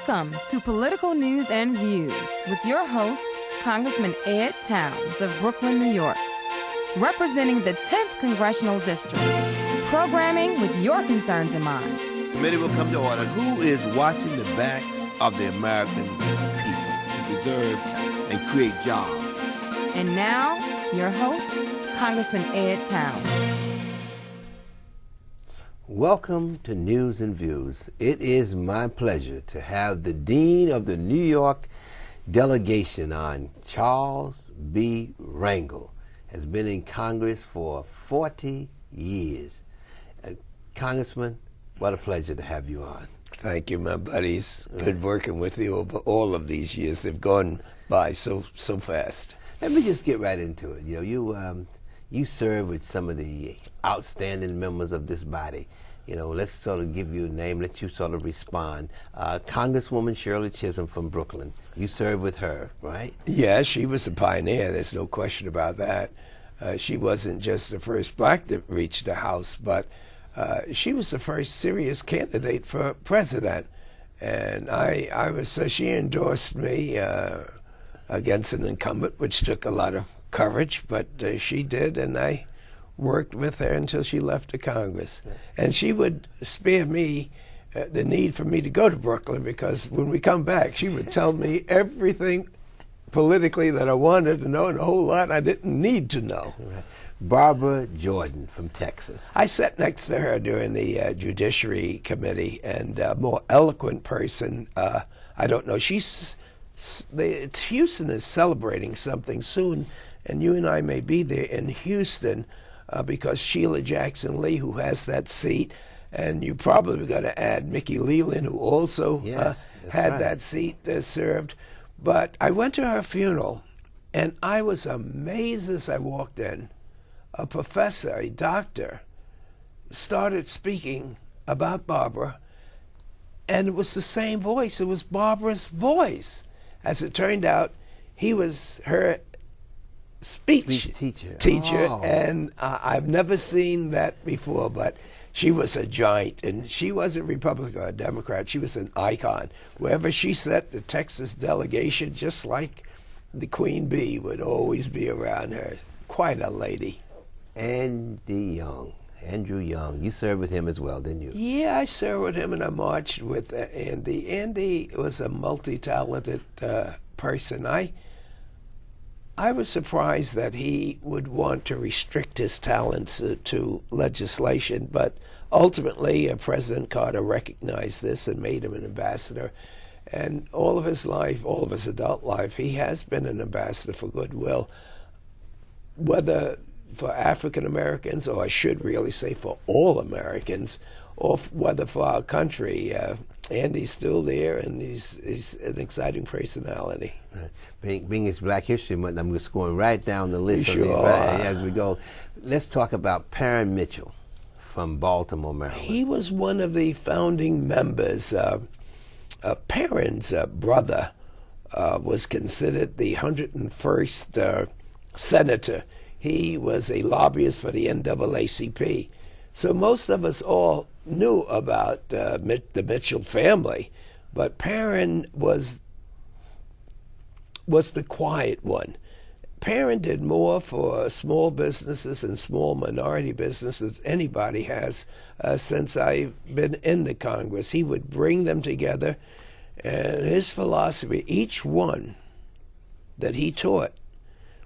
Welcome to Political News and Views with your host, Congressman Ed Towns of Brooklyn, New York, representing the 10th Congressional District, programming with your concerns in mind. Committee will come to order. Who is watching the backs of the American people to preserve and create jobs? And now, your host, Congressman Ed Towns. Welcome to News and Views. It is my pleasure to have the Dean of the New York delegation on, Charles B. Rangel. Has been in Congress for 40 years. Congressman, what a pleasure to have you on. Thank you, my buddies. Good working with you over all of these years. They've gone by so fast. Let me just get right into it. You serve with some of the outstanding members of this body. Let's sort of give you a name, let you sort of respond. Congresswoman Shirley Chisholm from Brooklyn. You serve with her, right? Yeah, she was a pioneer. There's no question about that. She wasn't just the first black that reached the House, but she was the first serious candidate for president. And so she endorsed me against an incumbent, which took a lot of courage, but she did, and I worked with her until she left the Congress. And she would spare me the need for me to go to Brooklyn, because when we come back, she would tell me everything politically that I wanted to know, and a whole lot I didn't need to know. Right. Barbara Jordan from Texas. I sat next to her during the Judiciary Committee, and a more eloquent person, I don't know, Houston is celebrating something soon, and you and I may be there in Houston because Sheila Jackson Lee, who has that seat, and you probably got to add Mickey Leland, who also had that seat served. But I went to her funeral, and I was amazed as I walked in. A professor, a doctor, started speaking about Barbara, and it was the same voice. It was Barbara's voice. As it turned out, he was her speech teacher. Oh. And I've never seen that before, but she was a giant, and she wasn't Republican or Democrat. She was an icon. Wherever she sat, the Texas delegation, just like the Queen Bee, would always be around her. Quite a lady. Andrew Young, you served with him as well, didn't you? Yeah, I served with him, and I marched with Andy. Andy was a multi-talented person. I was surprised that he would want to restrict his talents to legislation, but ultimately President Carter recognized this and made him an ambassador. And all of his life, all of his adult life, he has been an ambassador for goodwill, whether for African Americans, or I should really say for all Americans, or whether for our country. Andy's still there, and he's an exciting personality. Right. Being it's Black History Month, I'm just going right down the list as we go. Let's talk about Perrin Mitchell from Baltimore, Maryland. He was one of the founding members. Perrin's brother was considered the 101st senator. He was a lobbyist for the NAACP. So most of us all knew about the Mitchell family, but Perrin was the quiet one. Perrin did more for small businesses and small minority businesses than anybody has since I've been in the Congress. He would bring them together, and his philosophy, each one that he taught,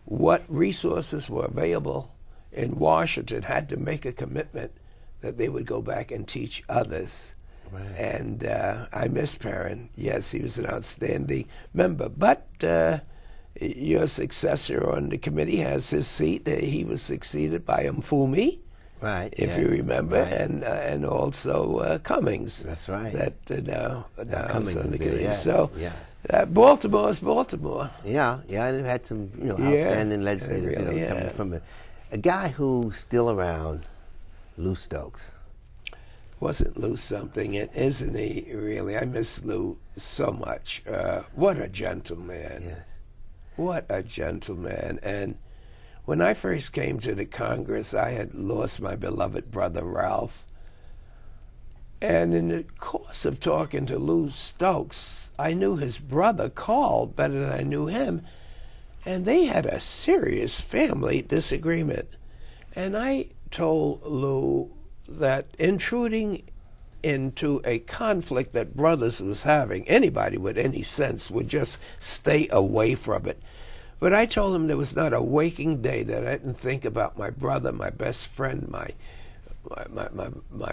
what resources were available in Washington, had to make a commitment that they would go back and teach others. Right. And I miss Perrin. Yes, he was an outstanding member. But your successor on the committee has his seat. He was succeeded by Mfumi, right? If you remember, right. And also Cummings. That's right. That now Cummings on the is there, committee. yes. So. Yes. Baltimore is Baltimore. Yeah, they've had some outstanding legislators coming from it. A guy who's still around, Lou Stokes. Wasn't Lou something, isn't he, really? I miss Lou so much. What a gentleman. Yes. What a gentleman. And when I first came to the Congress, I had lost my beloved brother, Ralph. And in the course of talking to Lou Stokes, I knew his brother, Carl, better than I knew him, and they had a serious family disagreement. And I told Lou that intruding into a conflict that brothers was having, anybody with any sense would just stay away from it. But I told him there was not a waking day that I didn't think about my brother, my best friend, my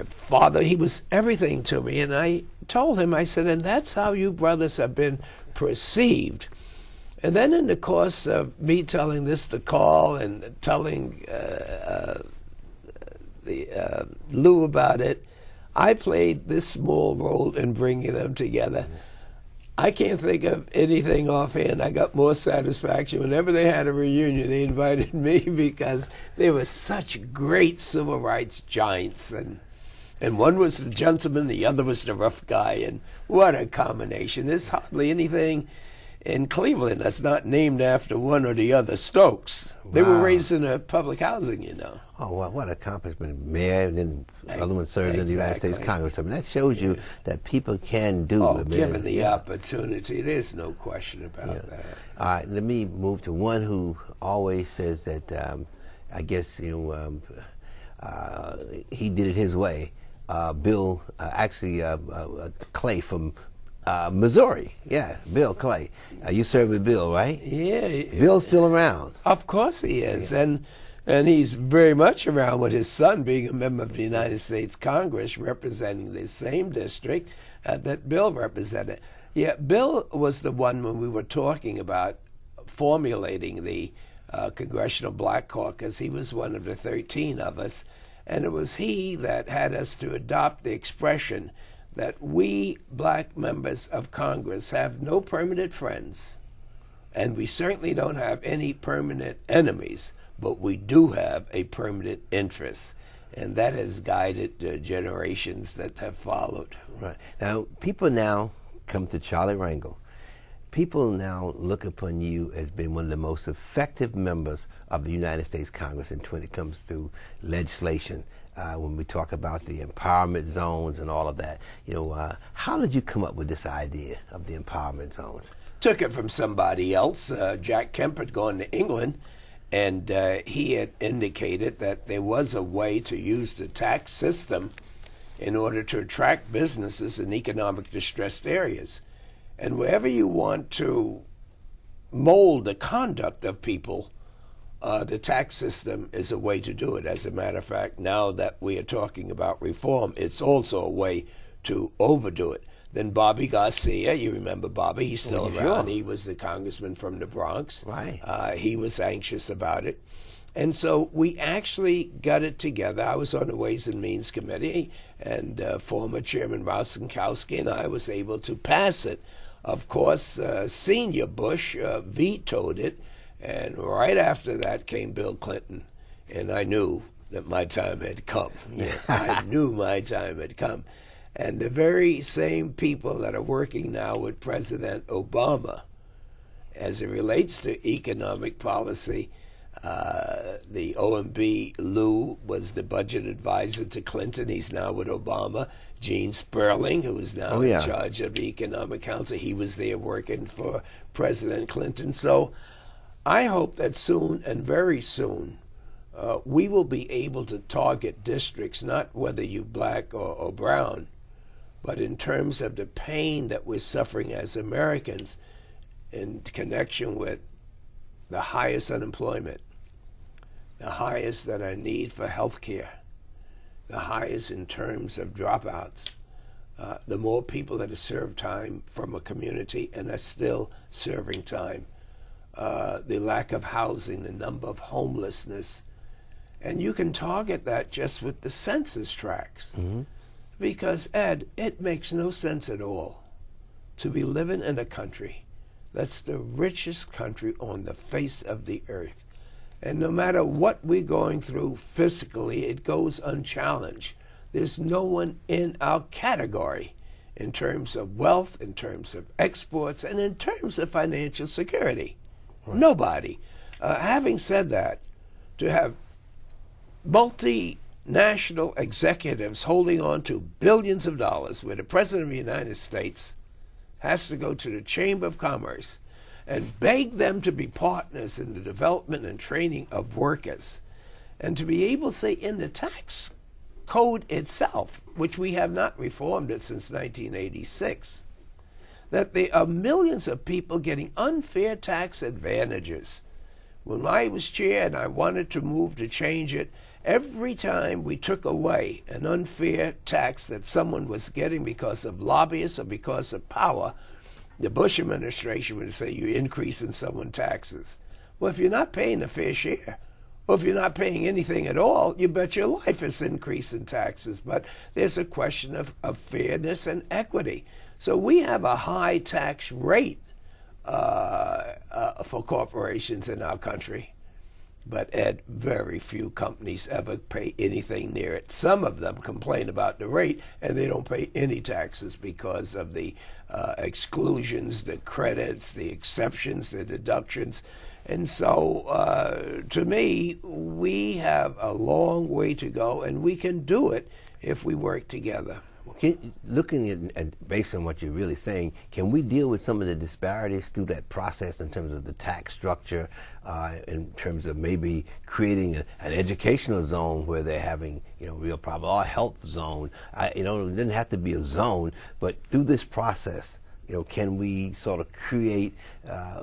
father. He was everything to me. And I told him, I said, and that's how you brothers have been perceived. And then in the course of me telling this to Carl and telling Lou about it, I played this small role in bringing them together. I can't think of anything offhand. I got more satisfaction. Whenever they had a reunion, they invited me because they were such great civil rights giants. And one was the gentleman, the other was the rough guy. And what a combination. There's hardly anything in Cleveland that's not named after one or the other. Stokes. Wow. They were raised in a public housing, you know. Oh, well, what accomplishment. Mayor, and then the other one served in the United States Congress. I mean, that shows you that people can do it. Given the opportunity, there's no question about that. All right, let me move to one who always says that, I guess, he did it his way. Bill, Clay from Missouri. Yeah, Bill Clay. You served with Bill, right? Yeah. Bill's still around. Of course he is. Yeah. And he's very much around with his son being a member of the United States Congress representing the same district that Bill represented. Yeah, Bill was the one when we were talking about formulating the Congressional Black Caucus. He was one of the 13 of us. And it was he that had us to adopt the expression that we black members of Congress have no permanent friends, and we certainly don't have any permanent enemies, but we do have a permanent interest. And that has guided the generations that have followed. Right. Now, people now come to Charlie Rangel. People now look upon you as being one of the most effective members of the United States Congress when it comes to legislation. When we talk about the empowerment zones and all of that, how did you come up with this idea of the empowerment zones? Took it from somebody else. Jack Kemp had gone to England, and he had indicated that there was a way to use the tax system in order to attract businesses in economic distressed areas. And wherever you want to mold the conduct of people, the tax system is a way to do it. As a matter of fact, now that we are talking about reform, it's also a way to overdo it. Then Bobby Garcia, you remember Bobby, he's still around. Sure. He was the congressman from the Bronx. Right. He was anxious about it. And so we actually got it together. I was on the Ways and Means Committee, and former Chairman Rostenkowski and I was able to pass it. Of course, Senior Bush vetoed it, and right after that came Bill Clinton, and I knew that my time had come. Yeah, I knew my time had come. And the very same people that are working now with President Obama as it relates to economic policy, the OMB, Lou, was the budget advisor to Clinton. He's now with Obama. Gene Sperling, who is now in charge of the Economic Council, he was there working for President Clinton. So I hope that soon, and very soon, we will be able to target districts, not whether you black or brown, but in terms of the pain that we're suffering as Americans in connection with the highest unemployment, the highest that I need for health care, the highest in terms of dropouts, the more people that have served time from a community and are still serving time, the lack of housing, the number of homelessness. And you can target that just with the census tracts. Mm-hmm. Because, Ed, it makes no sense at all to be living in a country that's the richest country on the face of the earth. And no matter what we're going through physically, it goes unchallenged. There's no one in our category in terms of wealth, in terms of exports, and in terms of financial security. Right. Nobody. Having said that, to have multinational executives holding on to billions of dollars, where the President of the United States has to go to the Chamber of Commerce and beg them to be partners in the development and training of workers, and to be able to say in the tax code itself, which we have not reformed it since 1986, that there are millions of people getting unfair tax advantages. When I was chair and I wanted to move to change it, every time we took away an unfair tax that someone was getting because of lobbyists or because of power, the Bush administration would say, you're increasing someone's taxes. Well, if you're not paying a fair share, or if you're not paying anything at all, you bet your life it's increasing taxes. But there's a question of fairness and equity. So we have a high tax rate for corporations in our country. But Ed, very few companies ever pay anything near it. Some of them complain about the rate, and they don't pay any taxes because of the exclusions, the credits, the exceptions, the deductions. And so, to me, we have a long way to go, and we can do it if we work together. Looking at based on what you're really saying, can we deal with some of the disparities through that process in terms of the tax structure, in terms of maybe creating an educational zone where they're having real problem, or a health zone? It doesn't have to be a zone, but through this process, can we sort of create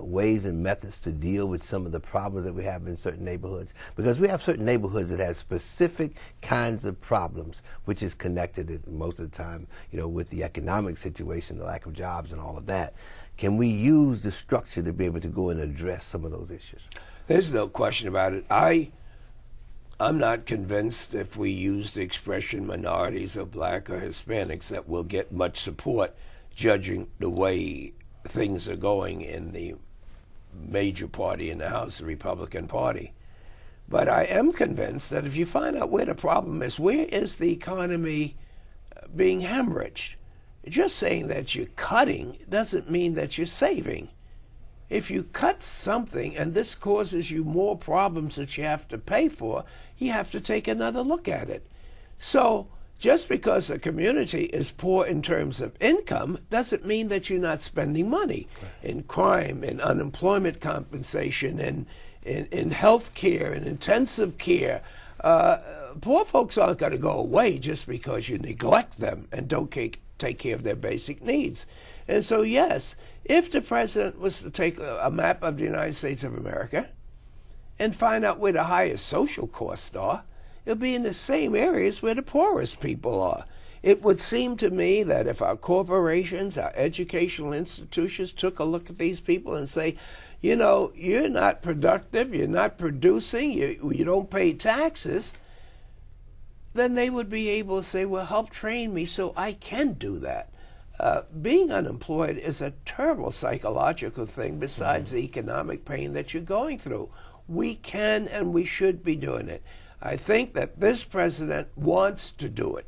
ways and methods to deal with some of the problems that we have in certain neighborhoods? Because we have certain neighborhoods that have specific kinds of problems, which is connected most of the time, with the economic situation, the lack of jobs and all of that. Can we use the structure to be able to go and address some of those issues? There's no question about it. I'm not convinced if we use the expression minorities or black or Hispanics that we'll get much support, judging the way things are going in the major party in the House, the Republican Party. But I am convinced that if you find out where the problem is, where is the economy being hemorrhaged? Just saying that you're cutting doesn't mean that you're saving. If you cut something and this causes you more problems that you have to pay for, you have to take another look at it. So just because a community is poor in terms of income doesn't mean that you're not spending money in crime, in unemployment compensation, in health care, in intensive care. Poor folks aren't going to go away just because you neglect them and don't take care of their basic needs. And so, yes, if the president was to take a map of the United States of America and find out where the highest social costs are, it'll be in the same areas where the poorest people are. It would seem to me that if our corporations, our educational institutions took a look at these people and say, you're not productive, you're not producing, you don't pay taxes, then they would be able to say, well, help train me so I can do that. Being unemployed is a terrible psychological thing besides the economic pain that you're going through. We can and we should be doing it. I think that this president wants to do it.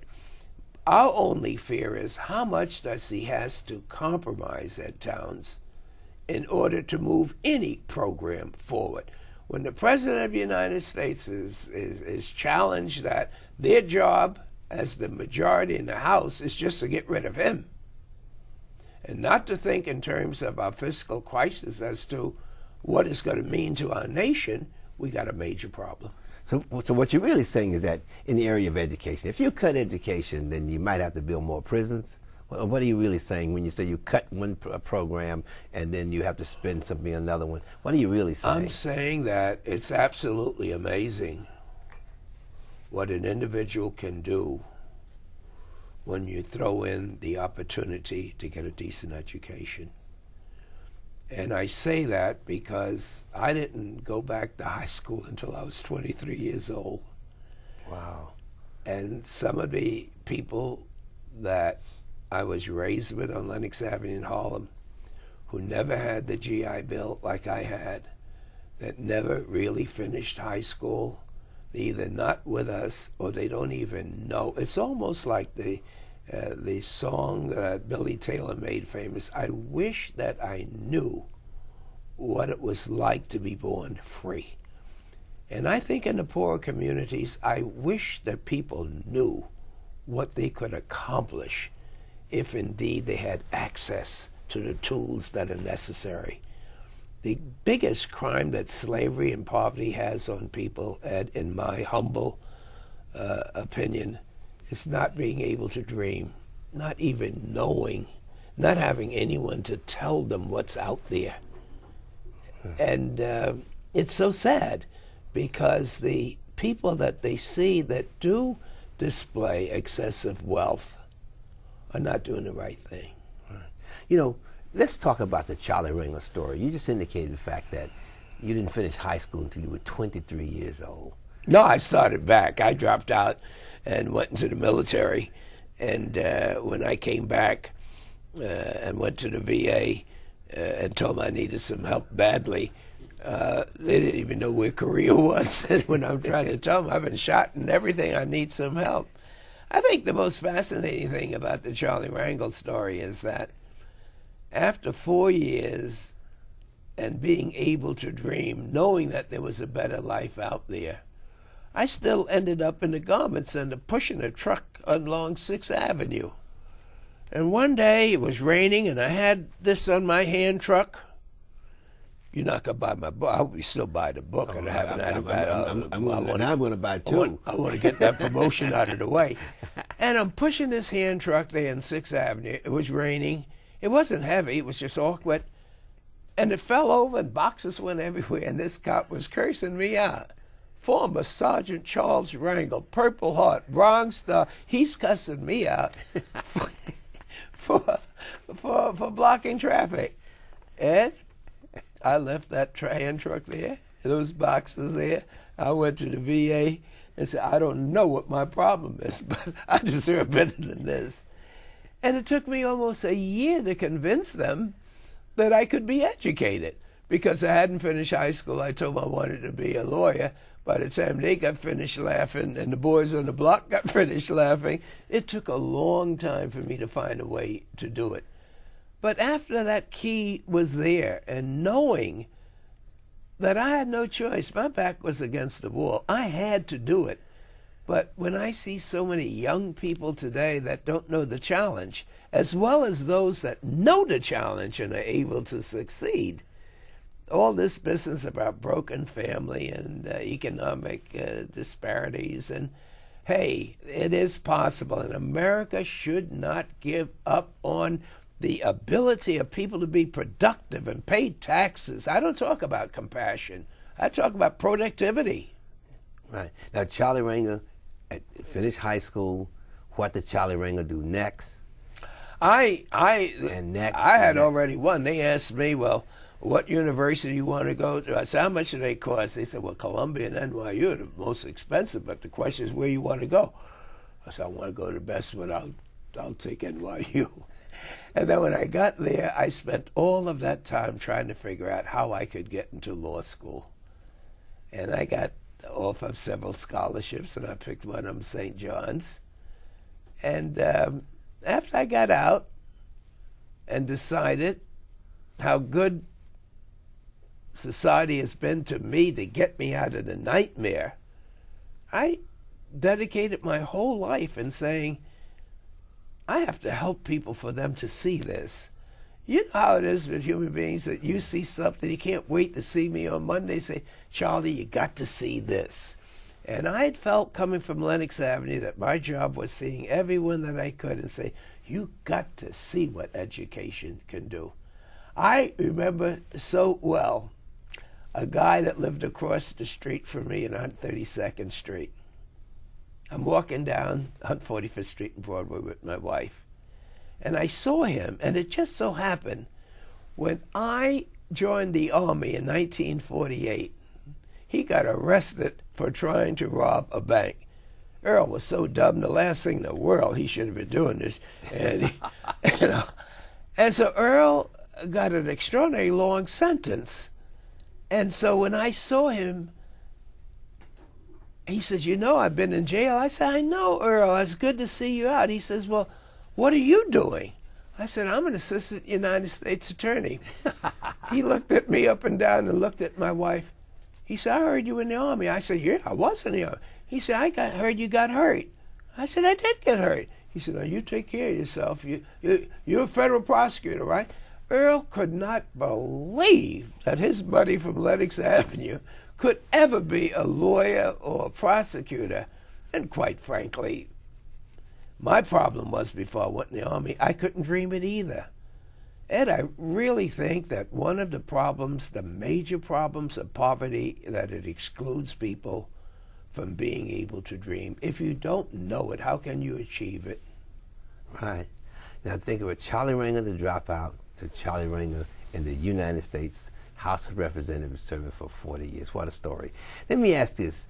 Our only fear is how much does he has to compromise Ed Towns in order to move any program forward. When the president of the United States is challenged that their job as the majority in the House is just to get rid of him and not to think in terms of our fiscal crisis as to what it's going to mean to our nation, we got a major problem. So what you're really saying is that in the area of education, if you cut education, then you might have to build more prisons? What are you really saying when you say you cut one program and then you have to spend something on another one? What are you really saying? I'm saying that it's absolutely amazing what an individual can do when you throw in the opportunity to get a decent education. And I say that because I didn't go back to high school until I was 23 years old. Wow. And some of the people that I was raised with on Lenox Avenue in Harlem, who never had the GI Bill like I had, that never really finished high school, they're either not with us or they don't even know. It's almost like the song that Billy Taylor made famous, I wish that I knew what it was like to be born free. And I think in the poorer communities, I wish that people knew what they could accomplish if indeed they had access to the tools that are necessary. The biggest crime that slavery and poverty has on people, Ed, in my humble opinion, is not being able to dream, not even knowing, not having anyone to tell them what's out there. And it's so sad, because the people that they see that do display excessive wealth are not doing the right thing. You know, let's talk about the Charlie Rangel story. You just indicated the fact that you didn't finish high school until you were 23 years old. No, I started back. I dropped out and went into the military. And when I came back and went to the VA and told them I needed some help badly, they didn't even know where Korea was. And when I'm trying to tell them I've been shot and everything, I need some help. I think the most fascinating thing about the Charlie Rangel story is that after 4 years and being able to dream, knowing that there was a better life out there, I still ended up in the garment center pushing a truck along 6th Avenue. And one day it was raining and I had this on my hand truck. You're not going to buy my book. I hope you still buy the book. And I haven't had it back. I'm going to buy it too. I want to get that promotion out of the way. And I'm pushing this hand truck there on 6th Avenue. It was raining. It wasn't heavy. It was just awkward. And it fell over and boxes went everywhere. And this cop was cursing me out. Former Sergeant Charles Rangel, Purple Heart, Bronx Star. He's cussing me out for blocking traffic. Ed, I left that hand truck there, those boxes there. I went to the VA and said, I don't know what my problem is, but I deserve better than this. And it took me almost a year to convince them that I could be educated, because I hadn't finished high school. I told them I wanted to be a lawyer. By the time they got finished laughing and the boys on the block got finished laughing, it took a long time for me to find a way to do it. But after that key was there, and knowing that I had no choice, my back was against the wall. I had to do it. But when I see so many young people today that don't know the challenge, as well as those that know the challenge and are able to succeed, all this business about broken family and economic disparities, and hey, it is possible, and America should not give up on the ability of people to be productive and pay taxes. I don't talk about compassion. I talk about productivity. Right. Now, Charlie Rangel finished high school. What did Charlie Rangel do next? I had already won. They asked me, well, what university you want to go to? I said, how much do they cost? They said, well, Columbia and NYU are the most expensive, but the question is where you want to go. I said, I want to go to the best one. I'll take NYU. And then when I got there, I spent all of that time trying to figure out how I could get into law school. And I got off of several scholarships, and I picked one of them, St. John's. And after I got out and decided how good society has been to me to get me out of the nightmare, I dedicated my whole life in saying, I have to help people for them to see this. You know how it is with human beings, that you see something, you can't wait to see me on Monday, say, Charlie, you got to see this. And I had felt, coming from Lenox Avenue, that my job was seeing everyone that I could and say, you got to see what education can do. I remember so well a guy that lived across the street from me in 132nd Street. I'm walking down 145th Street and Broadway with my wife, and I saw him, and it just so happened, when I joined the Army in 1948, he got arrested for trying to rob a bank. Earl was so dumb, the last thing in the world he should have been doing this. And, and so Earl got an extraordinarily long sentence. And so when I saw him, he says, you know, I've been in jail. I said, I know, Earl. It's good to see you out. He says, well, what are you doing? I said, I'm an assistant United States attorney. He looked at me up and down and looked at my wife. He said, I heard you in the Army. I said, yeah, I was in the Army. He said, heard you got hurt. I said, I did get hurt. He said, now you take care of yourself. You're a federal prosecutor, right? Earl could not believe that his buddy from Lenox Avenue could ever be a lawyer or a prosecutor. And quite frankly, my problem was before I went in the Army, I couldn't dream it either. Ed, I really think that one of the problems, the major problems of poverty, that it excludes people from being able to dream. If you don't know it, how can you achieve it? Right. Now think of it, Charlie Rangel, the dropout, to Charlie Rangel in the United States House of Representatives serving for 40 years. What a story. Let me ask this.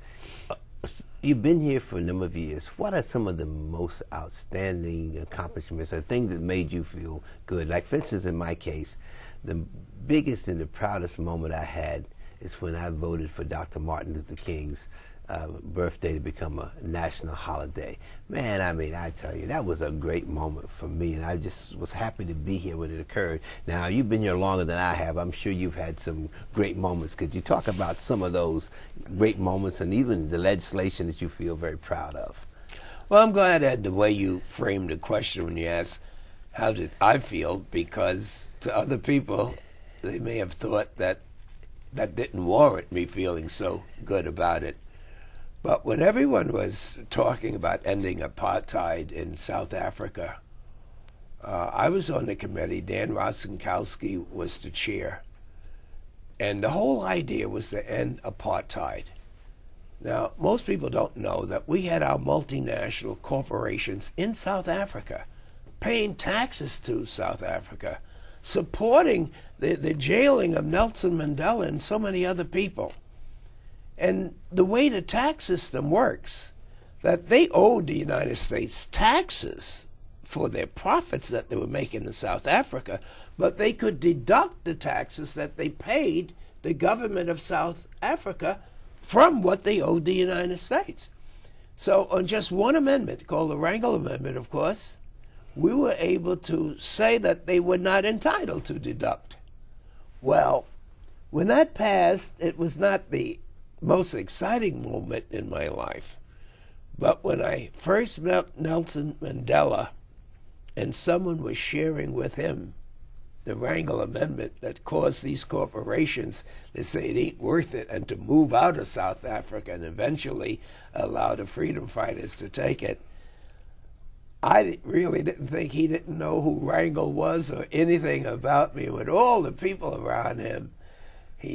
You've been here for a number of years. What are some of the most outstanding accomplishments or things that made you feel good? Like, for instance, in my case, the biggest and the proudest moment I had is when I voted for Dr. Martin Luther King's birthday to become a national holiday. Man, I mean, I tell you, that was a great moment for me, and I just was happy to be here when it occurred. Now, you've been here longer than I have. I'm sure you've had some great moments. Could you talk about some of those great moments and even the legislation that you feel very proud of? Well, I'm glad, Ed, the way you framed the question when you asked, how did I feel? Because to other people, they may have thought that didn't warrant me feeling so good about it. But when everyone was talking about ending apartheid in South Africa, I was on the committee. Dan Rostenkowski was the chair. And the whole idea was to end apartheid. Now, most people don't know that we had our multinational corporations in South Africa, paying taxes to South Africa, supporting the jailing of Nelson Mandela and so many other people. And the way the tax system works, that they owed the United States taxes for their profits that they were making in South Africa, but they could deduct the taxes that they paid the government of South Africa from what they owed the United States. So on just one amendment, called the Rangel Amendment, of course, we were able to say that they were not entitled to deduct. Well, when that passed, it was not the most exciting moment in my life. But when I first met Nelson Mandela and someone was sharing with him the Rangel Amendment that caused these corporations to say it ain't worth it and to move out of South Africa and eventually allow the freedom fighters to take it, I really didn't think he didn't know who Rangel was or anything about me. With all the people around him,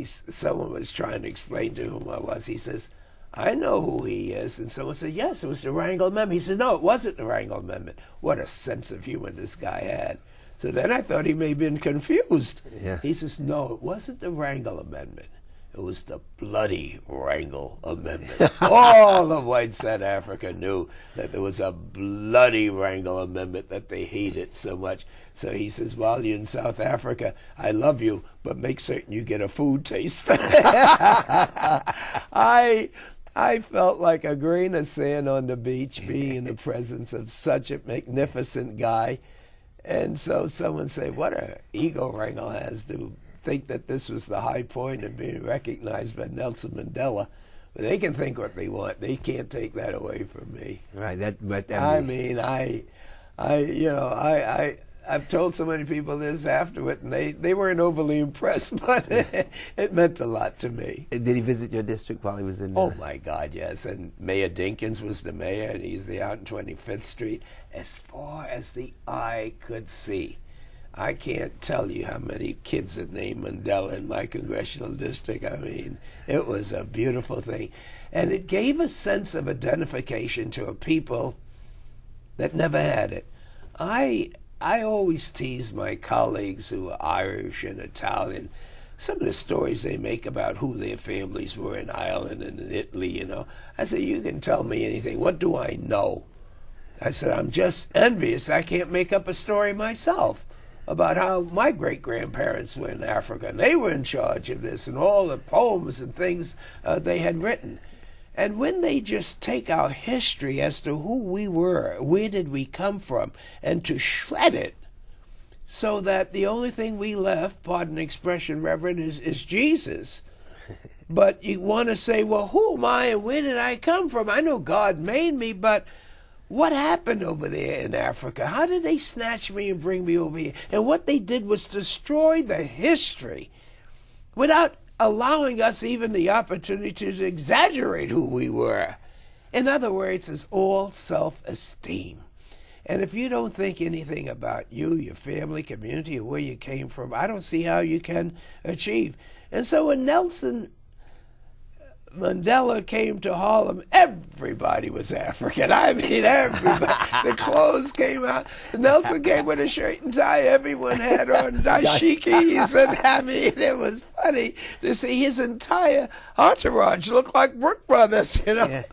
someone was trying to explain to whom I was. He says, I know who he is. And someone said, yes, it was the Rangel Amendment. He said, no, it wasn't the Rangel Amendment. What a sense of humor this guy had. So then I thought he may have been confused. Yeah. He says, no, it wasn't the Rangel Amendment. It was the bloody Rangel Amendment. All of white South Africa knew that there was a bloody Rangel Amendment that they hated so much. So he says, while you're in South Africa, I love you, but make certain you get a food taste. I felt like a grain of sand on the beach being in the presence of such a magnificent guy. And so someone say, what an ego Rangel has to think that this was the high point of being recognized by Nelson Mandela. But they can think what they want. They can't take that away from me. Right. I've told so many people this afterward, and they weren't overly impressed, but it meant a lot to me. Did he visit your district while he was in there? Oh, my God, yes. And Mayor Dinkins was the mayor, and he's there out on 25th Street. As far as the eye could see, I can't tell you how many kids are named Mandela in my congressional district. I mean, it was a beautiful thing. And it gave a sense of identification to a people that never had it. I always tease my colleagues who are Irish and Italian, some of the stories they make about who their families were in Ireland and in Italy, you know. I said, you can tell me anything. What do I know? I said, I'm just envious I can't make up a story myself about how my great-grandparents were in Africa, and they were in charge of this, and all the poems and things they had written. And when they just take our history as to who we were, where did we come from, and to shred it, so that the only thing we left, pardon the expression, Reverend, is Jesus. But you want to say, well, who am I and where did I come from? I know God made me, but what happened over there in Africa? How did they snatch me and bring me over here? And what they did was destroy the history without allowing us even the opportunity to exaggerate who we were. In other words, it's all self-esteem. And if you don't think anything about you, your family, community, or where you came from, I don't see how you can achieve. And so when Nelson Mandela came to Harlem, everybody was African. I mean, everybody. The clothes came out. Nelson came with a shirt and tie. Everyone had on dashikis. And I mean, it was funny to see his entire entourage look like Brook Brothers, you know. Yeah.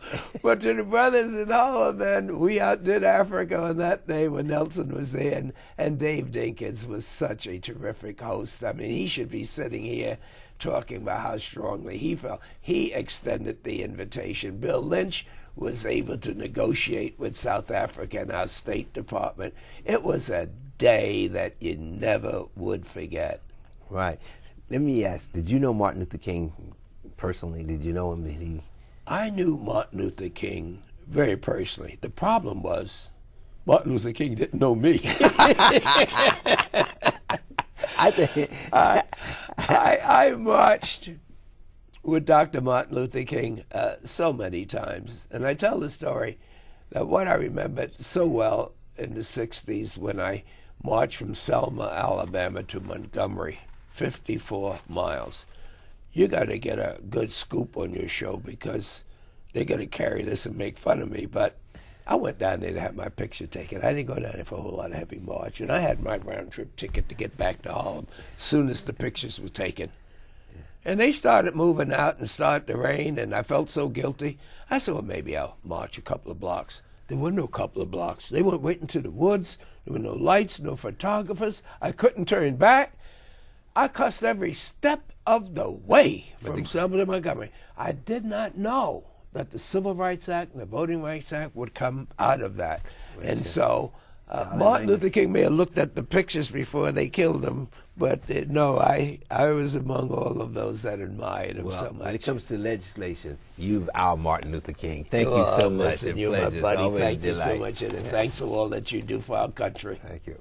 But to the brothers in Harlem, and we outdid Africa on that day when Nelson was there. And Dave Dinkins was such a terrific host. I mean, he should be sitting here talking about how strongly he felt. He extended the invitation. Bill Lynch was able to negotiate with South Africa and our State Department. It was a day that you never would forget. Right. Let me ask, did you know Martin Luther King personally? Did you know him? I knew Martin Luther King very personally. The problem was Martin Luther King didn't know me. I marched with Dr. Martin Luther King so many times, and I tell the story that what I remembered so well in the 60s when I marched from Selma, Alabama to Montgomery, 54 miles. You got to get a good scoop on your show because they're going to carry this and make fun of me, but I went down there to have my picture taken. I didn't go down there for a whole lot of heavy march. And I had my round-trip ticket to get back to Harlem as soon as the pictures were taken. Yeah. And they started moving out and started to rain, and I felt so guilty. I said, well, maybe I'll march a couple of blocks. There were no couple of blocks. They went right into the woods. There were no lights, no photographers. I couldn't turn back. I cussed every step of the way from Selma to Montgomery. I did not know that the Civil Rights Act and the Voting Rights Act would come out of that. And so Martin Luther King may have looked at the pictures before they killed him, but no, I was among all of those that admired him so much. When it comes to legislation, you're our Martin Luther King. Thank you so much. Listen, you're my buddy. Thank you so much, and thanks for all that you do for our country. Thank you.